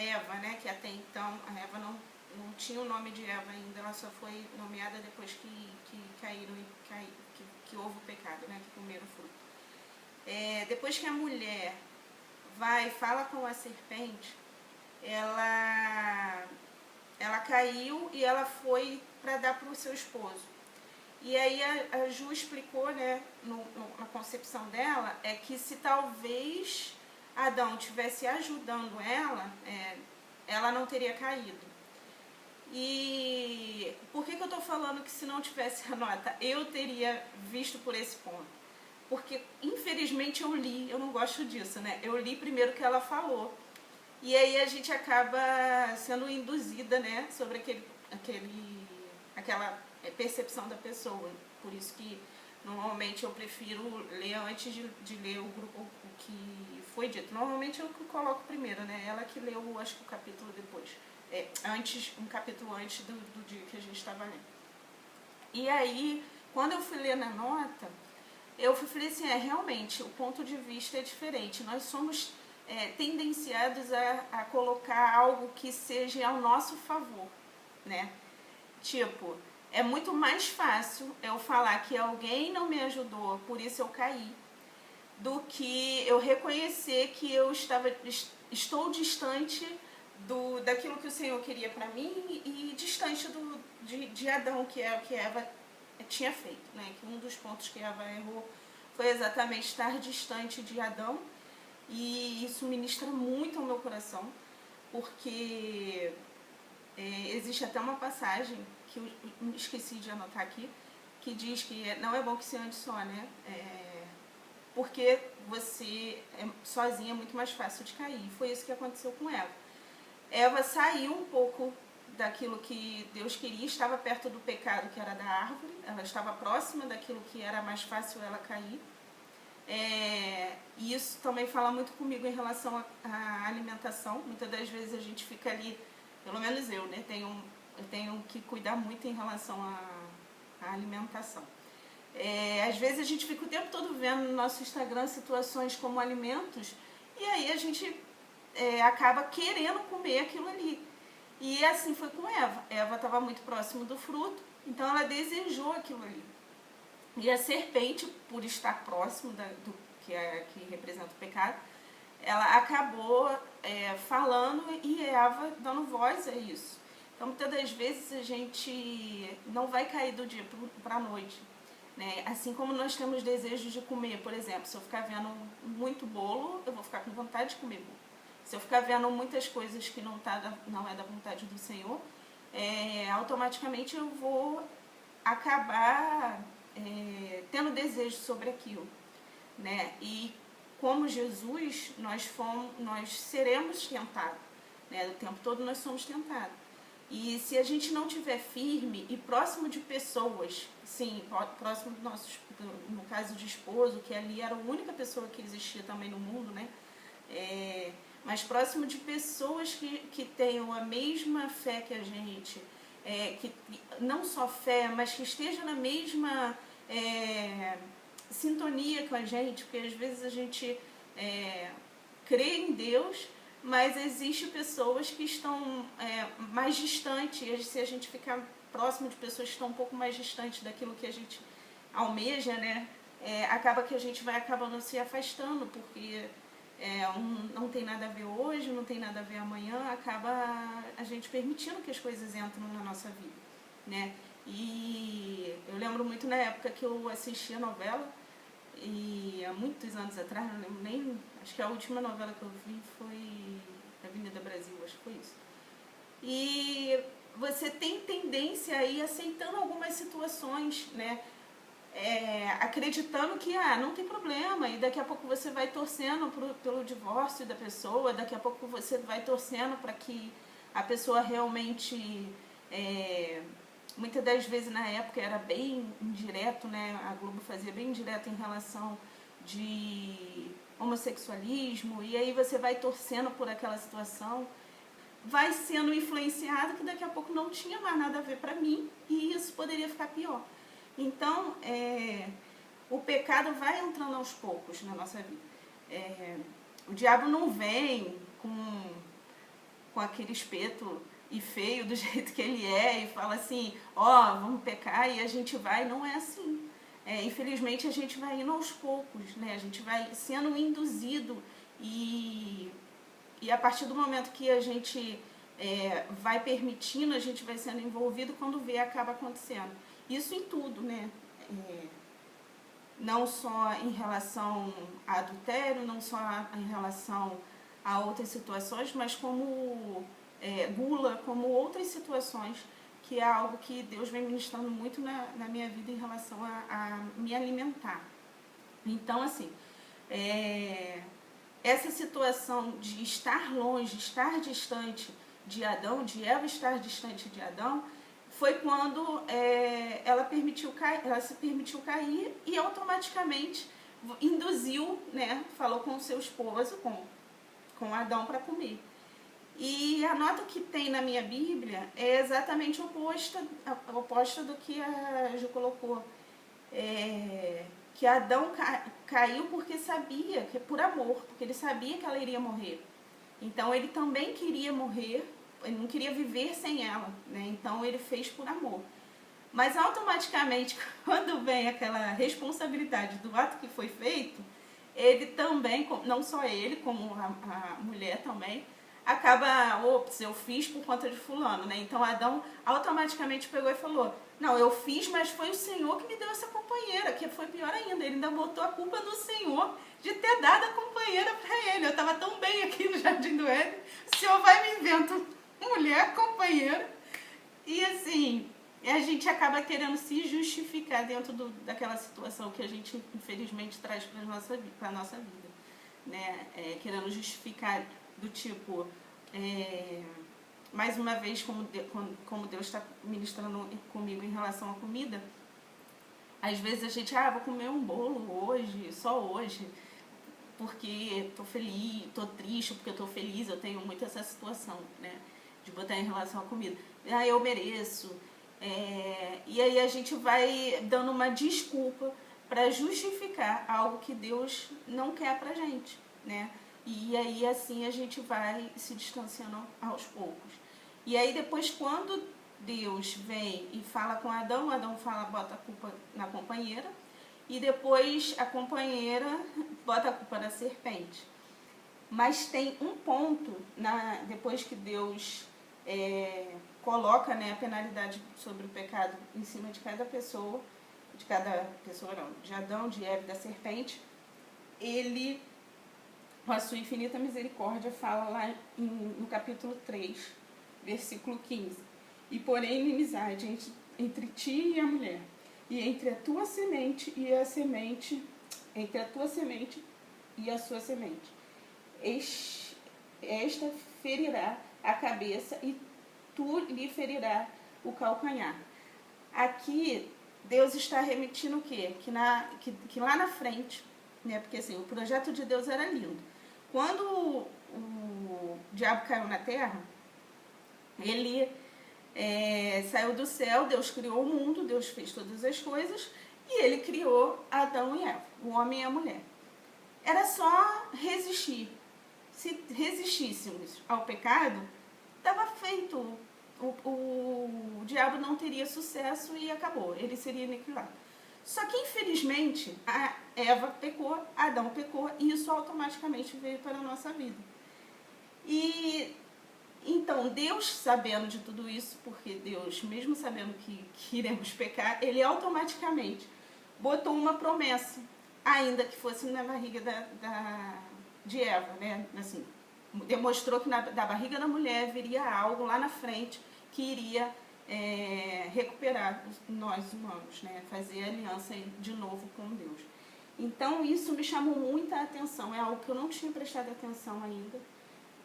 Eva, né, que até então a Eva não tinha o nome de Eva ainda, ela só foi nomeada depois que caíram e que houve o pecado, né, que comeram o fruto. Depois que a mulher vai e fala com a serpente, ela caiu e ela foi para dar para o seu esposo. E aí a Ju explicou, né, na concepção dela, é que se talvez Adão estivesse ajudando ela não teria caído. E por que eu estou falando que se não tivesse a nota, eu teria visto por esse ponto? Porque, infelizmente, eu não gosto disso, né? Eu li primeiro o que ela falou. E aí a gente acaba sendo induzida, né, sobre aquela percepção da pessoa. Por isso que, normalmente, eu prefiro ler antes de ler o que foi dito. Normalmente eu coloco primeiro, né? Ela que leu, acho que o capítulo depois. Um capítulo antes do dia que a gente estava lendo. E aí, quando eu fui ler na nota, eu falei assim, realmente, o ponto de vista é diferente. Nós somos tendenciados a colocar algo que seja ao nosso favor, né? Tipo, é muito mais fácil eu falar que alguém não me ajudou, por isso eu caí, do que eu reconhecer que eu estou distante daquilo que o Senhor queria para mim e distante de Adão, que é o que Eva tinha feito, né? Que um dos pontos que Eva errou foi exatamente estar distante de Adão, e isso ministra muito ao meu coração, porque existe até uma passagem que eu esqueci de anotar aqui, que diz que não é bom que se ande só, né? Porque você sozinha é muito mais fácil de cair. Foi isso que aconteceu com Eva. Eva saiu um pouco daquilo que Deus queria, estava perto do pecado que era da árvore, ela estava próxima daquilo que era mais fácil ela cair. E isso também fala muito comigo em relação à alimentação. Muitas das vezes a gente fica ali, pelo menos eu, né, eu tenho que cuidar muito em relação à alimentação. Às vezes a gente fica o tempo todo vendo no nosso Instagram situações como alimentos, e aí a gente acaba querendo comer aquilo ali. E assim foi com Eva. Eva estava muito próximo do fruto, então ela desejou aquilo ali. E a serpente, por estar próximo do que representa o pecado, ela acabou falando e Eva dando voz a isso. Então, muitas das vezes a gente não vai cair do dia para a noite, né? Assim como nós temos desejos de comer, por exemplo, se eu ficar vendo muito bolo, eu vou ficar com vontade de comer bolo. Se eu ficar vendo muitas coisas que não é da vontade do Senhor, automaticamente eu vou acabar tendo desejo sobre aquilo, né? E como Jesus, nós seremos tentados, né? O tempo todo nós somos tentados. E se a gente não estiver firme e próximo de pessoas, sim, próximo no caso de esposo, que ali era a única pessoa que existia também no mundo, né? Mas próximo de pessoas que tenham a mesma fé que a gente, que não só fé, mas que esteja na mesma sintonia com a gente, porque às vezes a gente crê em Deus, mas existem pessoas que estão mais distantes, e se a gente ficar próximo de pessoas que estão um pouco mais distantes daquilo que a gente almeja, né, acaba que a gente vai acabando se afastando, porque não tem nada a ver hoje, não tem nada a ver amanhã, acaba a gente permitindo que as coisas entrem na nossa vida, né? E eu lembro muito na época que eu assistia novela, e há muitos anos atrás, não lembro nem, acho que a última novela que eu vi foi Avenida Brasil, acho que foi isso. E você tem tendência a ir aceitando algumas situações, né? Acreditando que não tem problema, e daqui a pouco você vai torcendo pelo divórcio da pessoa, daqui a pouco você vai torcendo para que a pessoa realmente, muitas das vezes na época era bem indireto, né? A Globo fazia bem indireto em relação de homossexualismo, e aí você vai torcendo por aquela situação, vai sendo influenciado que daqui a pouco não tinha mais nada a ver para mim, e isso poderia ficar pior. Então, o pecado vai entrando aos poucos na nossa vida. O diabo não vem com aquele espeto e feio do jeito que ele é e fala assim, ó, vamos pecar e a gente vai, não é assim. Infelizmente a gente vai indo aos poucos, né? A gente vai sendo induzido e a partir do momento que a gente vai permitindo, a gente vai sendo envolvido, quando vê, acaba acontecendo. Isso em tudo, né? Não só em relação a adultério, não só em relação a outras situações, mas como gula, como outras situações, que é algo que Deus vem ministrando muito na minha vida em relação a me alimentar. Então, assim, essa situação de estar longe, estar distante de Adão, de Eva estar distante de Adão, foi quando ela se permitiu cair e automaticamente induziu, né, falou com o seu esposo, com Adão, para comer. E a nota que tem na minha Bíblia é exatamente oposta do que a Ju colocou. Que Adão caiu porque sabia, que por amor, porque ele sabia que ela iria morrer. Então ele também queria morrer, ele não queria viver sem ela, né? Então ele fez por amor. Mas automaticamente, quando vem aquela responsabilidade do ato que foi feito, ele também, não só ele, como a mulher também, acaba, ops, eu fiz por conta de fulano, né? Então Adão automaticamente pegou e falou, não, eu fiz, mas foi o Senhor que me deu essa companheira, que foi pior ainda, ele ainda botou a culpa no Senhor de ter dado a companheira para ele. Eu estava tão bem aqui no Jardim do Éden, o Senhor vai me inventa mulher, companheira, e assim, a gente acaba querendo se justificar dentro daquela situação que a gente infelizmente traz para a nossa vida, né? Querendo justificar do tipo, mais uma vez, como Deus está ministrando comigo em relação à comida, às vezes a gente, vou comer um bolo hoje, só hoje, porque estou feliz, estou triste, porque estou feliz, eu tenho muito essa situação, né, de botar em relação à comida. Eu mereço. E aí a gente vai dando uma desculpa para justificar algo que Deus não quer pra gente, né? E aí assim a gente vai se distanciando aos poucos. E aí depois, quando Deus vem e fala com Adão, bota a culpa na companheira, e depois a companheira bota a culpa na serpente. Mas tem um ponto, depois que Deus coloca, né, a penalidade sobre o pecado em cima de cada pessoa, de Adão, de Eva e da serpente, ele, com a sua infinita misericórdia, fala lá no capítulo 3, versículo 15, e porém inimizade entre ti e a mulher, e entre a tua semente e a semente, entre a tua semente e a sua semente. Esta ferirá a cabeça e tu lhe ferirá o calcanhar. Aqui, Deus está remetindo o quê? Que lá na frente, né, porque assim, o projeto de Deus era lindo. Quando o diabo caiu na terra, ele saiu do céu, Deus criou o mundo, Deus fez todas as coisas, e ele criou Adão e Eva, o homem e a mulher. Era só resistir. Se resistíssemos ao pecado, estava feito. O diabo não teria sucesso e acabou, ele seria aniquilado. Só que, infelizmente, a Eva pecou, Adão pecou, e isso automaticamente veio para a nossa vida. E então, Deus, sabendo de tudo isso, porque Deus, mesmo sabendo que iremos pecar, ele automaticamente botou uma promessa, ainda que fosse na barriga de Eva, né? Assim, demonstrou que da barriga da mulher viria algo lá na frente que iria recuperar nós humanos, né? Fazer aliança de novo com Deus. Então isso me chamou muita atenção, é algo que eu não tinha prestado atenção ainda,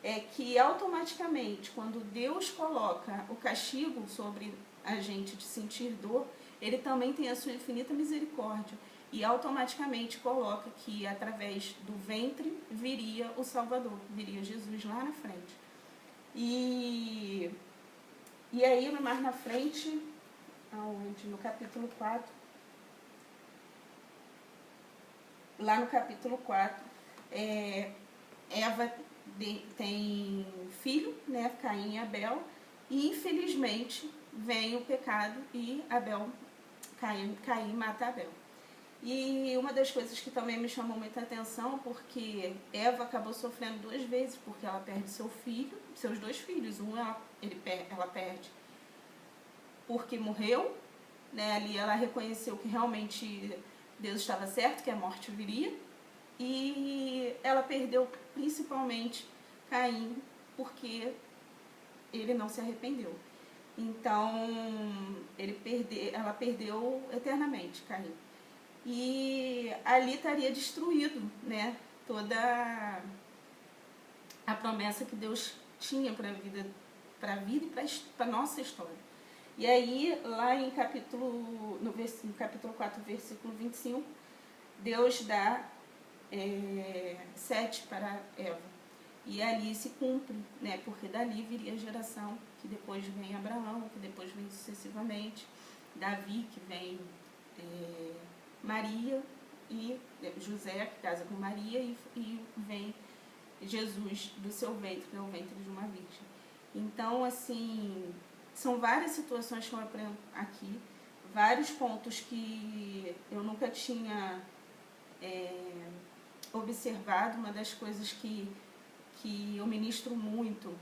é que automaticamente, quando Deus coloca o castigo sobre a gente de sentir dor, ele também tem a sua infinita misericórdia e automaticamente coloca que através do ventre viria o Salvador, viria Jesus lá na frente. E aí, mais na frente, no capítulo 4, lá no capítulo 4, Eva tem filho, né, né, Caim e Abel, e infelizmente vem o pecado e Caim mata Abel. E uma das coisas que também me chamou muita atenção, porque Eva acabou sofrendo 2 vezes, porque ela perde seus 2 filhos. Ela perde porque morreu, né? Ali ela reconheceu que realmente Deus estava certo, que a morte viria. E ela perdeu principalmente Caim, porque ele não se arrependeu. Então, ela perdeu eternamente Caim. E ali estaria destruído, né, toda a promessa que Deus tinha para a vida e para a nossa história. E aí, lá no capítulo 4, versículo 25, Deus dá 7 para Eva. E ali se cumpre, né, porque dali viria a geração, que depois vem Abraão, que depois vem sucessivamente, Davi, que vem Maria, e José, que casa com Maria, e vem Jesus do seu ventre, que é o ventre de uma virgem. Então, assim, são várias situações que eu aprendo aqui, vários pontos que eu nunca tinha observado. Uma das coisas que eu ministro muito,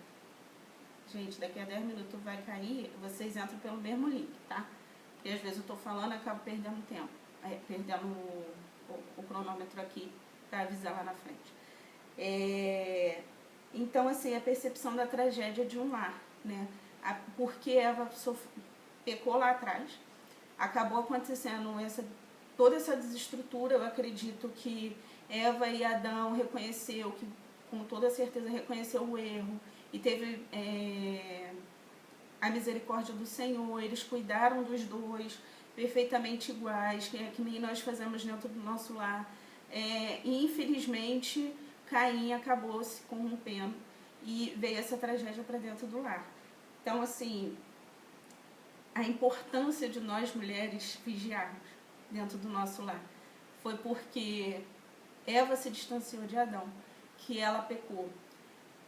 gente, daqui a 10 minutos vai cair, vocês entram pelo mesmo link, tá? Porque às vezes eu estou falando e acabo perdendo tempo, perdendo o cronômetro aqui para avisar lá na frente. Então, assim, a percepção da tragédia de um lar, né? Porque Eva pecou lá atrás, acabou acontecendo toda essa desestrutura. Eu acredito que Eva e Adão reconheceu, que com toda certeza reconheceu o erro e teve a misericórdia do Senhor. Eles cuidaram dos dois perfeitamente iguais, que nem nós fazemos dentro do nosso lar. E infelizmente Caim acabou se corrompendo e veio essa tragédia para dentro do lar. Então, assim, a importância de nós mulheres vigiarmos dentro do nosso lar foi porque Eva se distanciou de Adão, que ela pecou,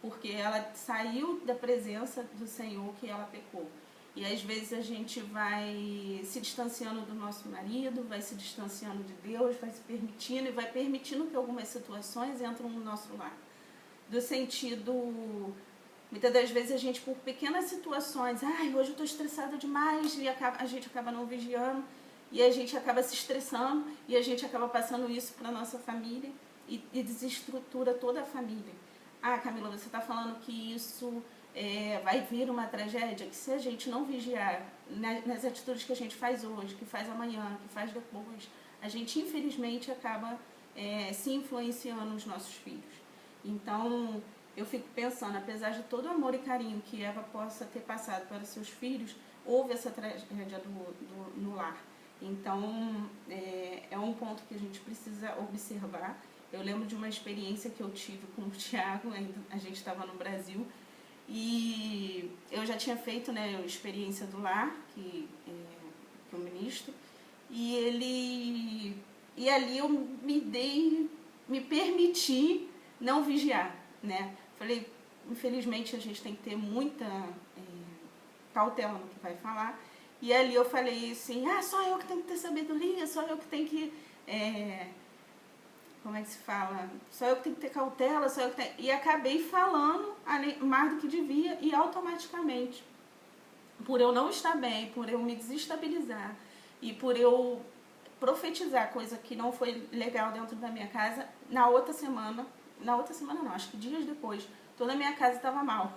porque ela saiu da presença do Senhor, que ela pecou. E às vezes a gente vai se distanciando do nosso marido, vai se distanciando de Deus, vai se permitindo e vai permitindo que algumas situações entram no nosso lar. Do sentido, muitas das vezes a gente, por pequenas situações, hoje eu estou estressada demais, e a gente acaba não vigiando, e a gente acaba se estressando, e a gente acaba passando isso para a nossa família, e desestrutura toda a família. Camila, você está falando que isso vai vir uma tragédia, que se a gente não vigiar nas atitudes que a gente faz hoje, que faz amanhã, que faz depois, a gente infelizmente acaba se influenciando nos nossos filhos. Então, eu fico pensando, apesar de todo o amor e carinho que Eva possa ter passado para seus filhos, houve essa tragédia no lar. Então, é um ponto que a gente precisa observar. Eu lembro de uma experiência que eu tive com o Tiago, a gente estava no Brasil, e eu já tinha feito, né, a experiência do lar, que eu ministro, e ali eu me permiti não vigiar, né? Falei, infelizmente a gente tem que ter muita cautela no que vai falar, e ali eu falei assim, só eu que tenho que ter sabedoria, só eu que tenho que... como é que se fala? Só eu que tenho que ter cautela, só eu que tenho... E acabei falando mais do que devia, e automaticamente, por eu não estar bem, por eu me desestabilizar, e por eu profetizar coisa que não foi legal dentro da minha casa, na outra semana não, acho que dias depois, toda a minha casa estava mal,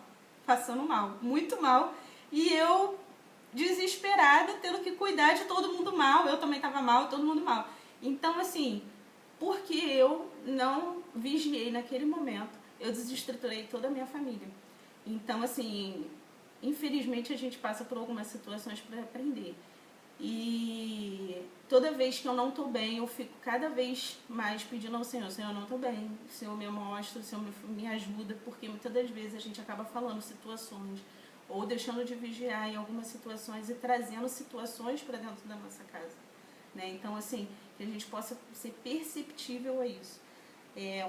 passando mal, muito mal, e eu desesperada, tendo que cuidar de todo mundo mal, eu também estava mal, todo mundo mal. Então, assim, porque eu não vigiei naquele momento, eu desestruturei toda a minha família. Então, assim, infelizmente a gente passa por algumas situações para aprender. E toda vez que eu não estou bem, eu fico cada vez mais pedindo ao Senhor, Senhor, eu não estou bem, o Senhor me mostra, o Senhor me ajuda, porque muitas das vezes a gente acaba falando situações, ou deixando de vigiar em algumas situações e trazendo situações para dentro da nossa casa, né? Então, assim, que a gente possa ser perceptível a isso.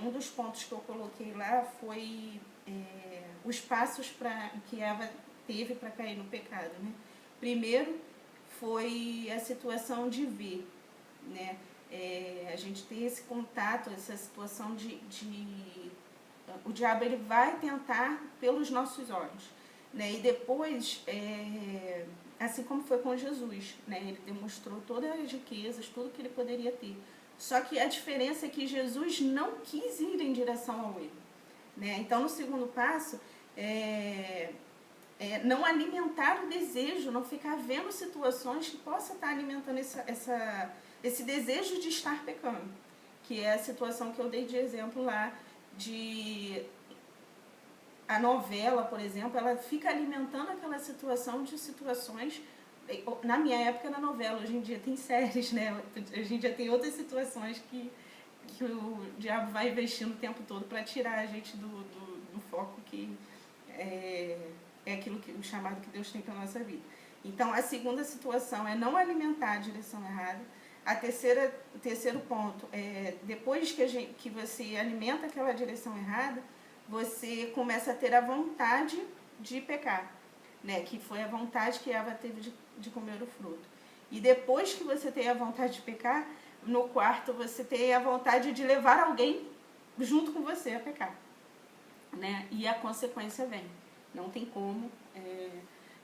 Um dos pontos que eu coloquei lá foi os passos que Eva teve para cair no pecado, né? Primeiro foi a situação de ver, né? A gente ter esse contato, essa situação o diabo ele vai tentar pelos nossos olhos, né? E depois, assim como foi com Jesus, né? Ele demonstrou todas as riquezas, tudo que ele poderia ter. Só que a diferença é que Jesus não quis ir em direção ao erro, né? Então, no segundo passo, não alimentar o desejo, não ficar vendo situações que possam estar alimentando esse desejo de estar pecando, que é a situação que eu dei de exemplo lá, a novela, por exemplo, ela fica alimentando aquela situação de situações. Na minha época era novela, hoje em dia tem séries, né? Hoje em dia tem outras situações que o diabo vai investindo o tempo todo para tirar a gente do foco que é aquilo o chamado que Deus tem para a nossa vida. Então, a segunda situação é não alimentar a direção errada. O terceiro ponto é, depois que você alimenta aquela direção errada, você começa a ter a vontade de pecar, né? Que foi a vontade que Eva teve de comer o fruto. E depois que você tem a vontade de pecar, no quarto você tem a vontade de levar alguém junto com você a pecar, né? E a consequência vem. Não tem como.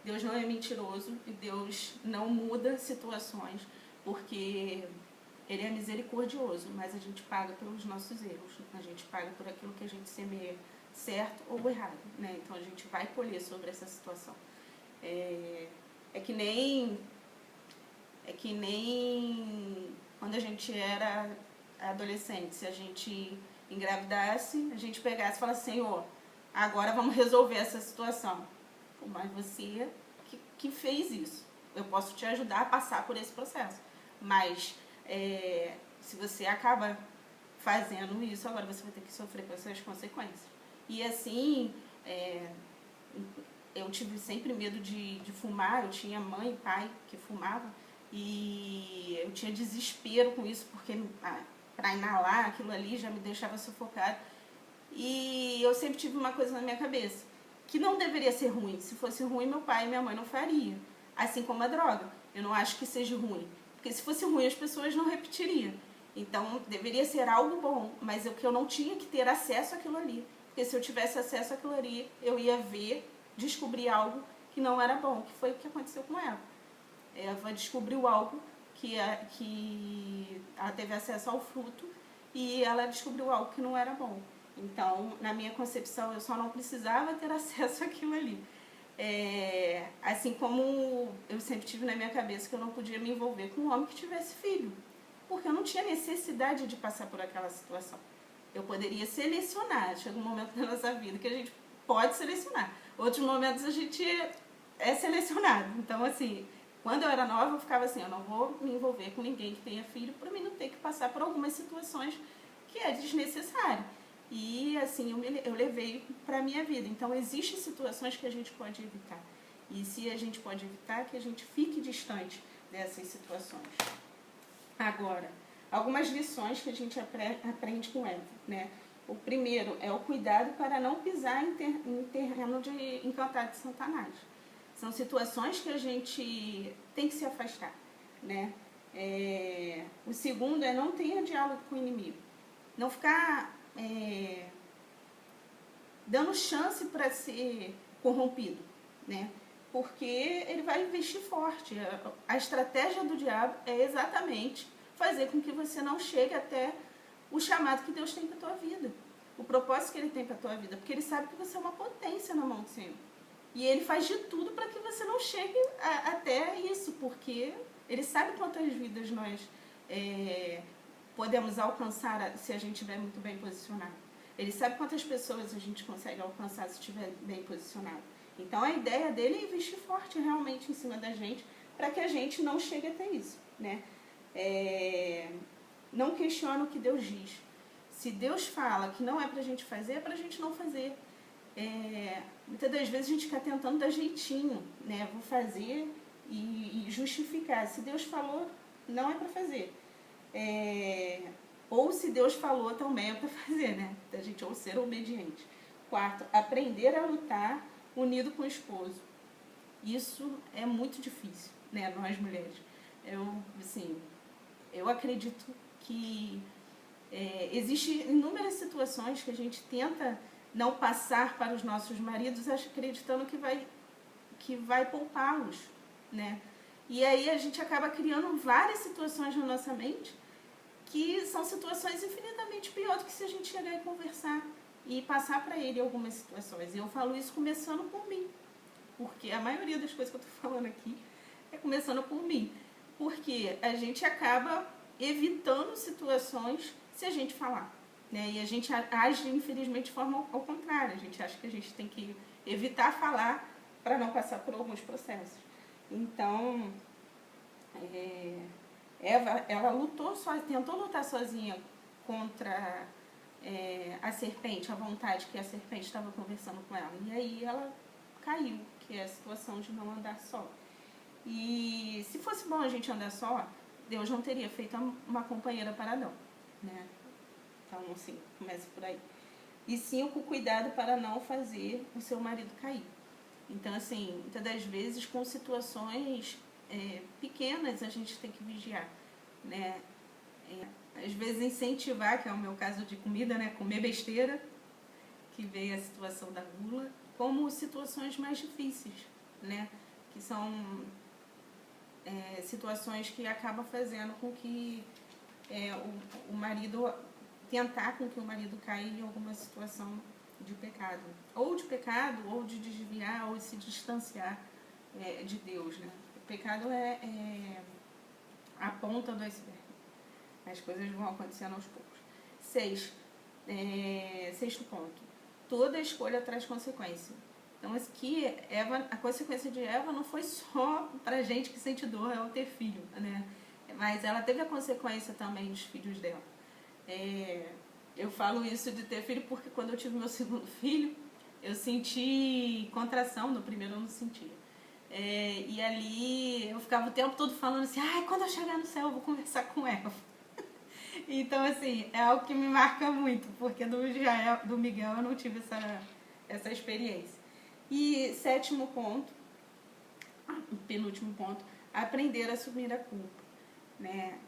Deus não é mentiroso e Deus não muda situações, porque Ele é misericordioso, mas a gente paga pelos nossos erros, a gente paga por aquilo que a gente semeia, certo ou errado, né? Então a gente vai colher sobre essa situação. É que nem quando a gente era adolescente, se a gente engravidasse, a gente pegasse e falasse, Senhor, agora vamos resolver essa situação. Mas você que fez isso. Eu posso te ajudar a passar por esse processo. Mas se você acaba fazendo isso, agora você vai ter que sofrer com essas consequências. E assim, eu tive sempre medo de fumar. Eu tinha mãe e pai que fumavam. E eu tinha desespero com isso, porque para inalar aquilo ali já me deixava sufocada. E eu sempre tive uma coisa na minha cabeça, que não deveria ser ruim. Se fosse ruim, meu pai e minha mãe não fariam. Assim como a droga. Eu não acho que seja ruim. Porque se fosse ruim, as pessoas não repetiriam. Então, deveria ser algo bom, mas eu não tinha que ter acesso àquilo ali. Porque se eu tivesse acesso àquilo ali, eu ia descobrir algo que não era bom, que foi o que aconteceu com ela. Eva descobriu algo que ela teve acesso ao fruto e ela descobriu algo que não era bom. Então, na minha concepção, eu só não precisava ter acesso àquilo ali. Assim como eu sempre tive na minha cabeça que eu não podia me envolver com um homem que tivesse filho, porque eu não tinha necessidade de passar por aquela situação. Eu poderia selecionar. Chega um momento na nossa vida que a gente pode selecionar. Outros momentos a gente é selecionado. Então, assim, quando eu era nova, eu ficava assim, eu não vou me envolver com ninguém que tenha filho para mim não ter que passar por algumas situações que é desnecessário. E assim, eu levei para a minha vida. Então, existem situações que a gente pode evitar. E se a gente pode evitar, que a gente fique distante dessas situações. Agora, algumas lições que a gente aprende com Eva, né? O primeiro é o cuidado para não pisar em terreno encantado de Satanás. São situações que a gente tem que se afastar, né? O segundo é não tenha diálogo com o inimigo. Não ficar dando chance para ser corrompido, né? Porque ele vai investir forte. A estratégia do diabo é exatamente fazer com que você não chegue até o chamado que Deus tem para a tua vida, o propósito que Ele tem para a tua vida, porque Ele sabe que você é uma potência na mão do Senhor. E Ele faz de tudo para que você não chegue até isso, porque Ele sabe quantas vidas nós podemos alcançar se a gente estiver muito bem posicionado. Ele sabe quantas pessoas a gente consegue alcançar se estiver bem posicionado. Então, a ideia dele é investir forte realmente em cima da gente, para que a gente não chegue até isso, né? Não questiona o que Deus diz. Se Deus fala que não é pra gente fazer, é pra gente não fazer. Muitas das vezes a gente fica tentando dar jeitinho, né? Vou fazer e justificar. Se Deus falou, não é pra fazer. Ou se Deus falou, também é pra fazer, né? Da gente ou ser obediente. Quarto, aprender a lutar unido com o esposo. Isso é muito difícil, né, nós mulheres. Eu acredito que existem inúmeras situações que a gente tenta não passar para os nossos maridos, acreditando que vai poupá-los, né? E aí a gente acaba criando várias situações na nossa mente que são situações infinitamente piores do que se a gente chegar e conversar e passar para ele algumas situações. E eu falo isso começando por mim, porque a maioria das coisas que eu estou falando aqui é começando por mim, porque a gente acaba evitando situações se a gente falar, né? E a gente age, infelizmente, de forma ao contrário. A gente acha que a gente tem que evitar falar para não passar por alguns processos. Então, Eva, ela tentou lutar sozinha contra a serpente, a vontade que a serpente estava conversando com ela. E aí ela caiu, que é a situação de não andar só. E se fosse bom a gente andar só, Deus não teria feito uma companheira para Adão, né? Então, assim, começa por aí. E 5, cuidado para não fazer o seu marido cair. Então, assim, muitas das vezes com situações pequenas a gente tem que vigiar, né? Às vezes incentivar, que é o meu caso de comida, né? Comer besteira, que veio a situação da gula, como situações mais difíceis, né? Que são situações que acabam fazendo com que o marido, tentar com que o marido caia em alguma situação de pecado. Ou de pecado, ou de desviar, ou de se distanciar de Deus, né? O pecado é a ponta do iceberg. As coisas vão acontecendo aos poucos. 6. Sexto ponto. Toda escolha traz consequência. Então, aqui, a consequência de Eva não foi só para gente que sente dor ao ter filho, né? Mas ela teve a consequência também dos filhos dela. Eu falo isso de ter filho porque quando eu tive meu segundo filho, eu senti contração, no primeiro eu não sentia. E ali eu ficava o tempo todo falando assim, quando eu chegar no céu eu vou conversar com Eva. Então, assim, é algo que me marca muito, porque do Miguel eu não tive essa experiência. E 7º ponto, penúltimo ponto, aprender a assumir a culpa, né?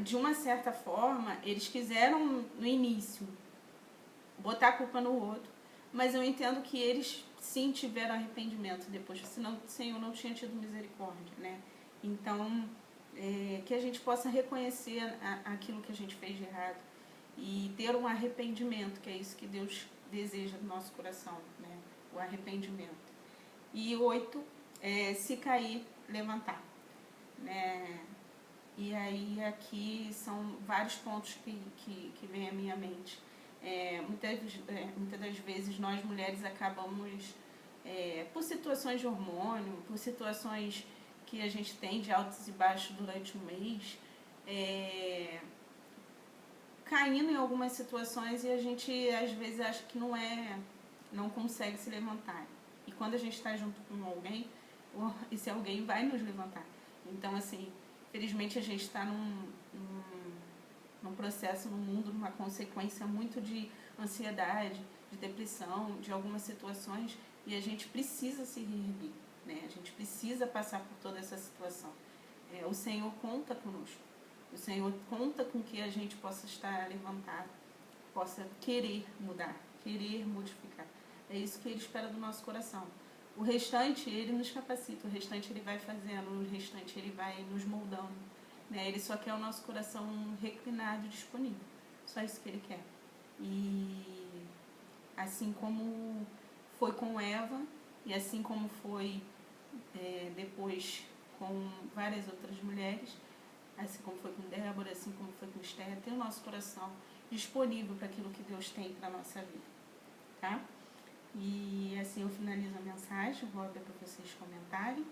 De uma certa forma, eles quiseram no início botar a culpa no outro, mas eu entendo que eles sim tiveram arrependimento depois, senão o Senhor não tinha tido misericórdia, né? Então, que a gente possa reconhecer aquilo que a gente fez de errado e ter um arrependimento, que é isso que Deus deseja no nosso coração, né? O arrependimento. E 8, se cair, levantar, né? E aí aqui são vários pontos que vêm à minha mente. Muitas das vezes nós mulheres acabamos, por situações de hormônio, por situações que a gente tem de altos e baixos durante o mês, caindo em algumas situações e a gente às vezes acha que não consegue se levantar. E quando a gente está junto com alguém, esse alguém vai nos levantar. Então, assim, felizmente a gente está num processo no mundo, numa consequência muito de ansiedade, de depressão, de algumas situações, e a gente precisa se reerguer, né? A gente precisa passar por toda essa situação. O Senhor conta conosco. O Senhor conta com que a gente possa estar levantado, possa querer mudar, querer modificar. É isso que Ele espera do nosso coração. O restante, Ele nos capacita, o restante Ele vai fazendo, o restante Ele vai nos moldando, né? Ele só quer o nosso coração reclinado e disponível. Só isso que Ele quer. E assim como foi com Eva, e assim como foi depois com várias outras mulheres, assim como foi com Débora, assim como foi com Esther, ter o nosso coração disponível para aquilo que Deus tem para a nossa vida, tá? E assim eu finalizo a mensagem, vou abrir para vocês comentarem.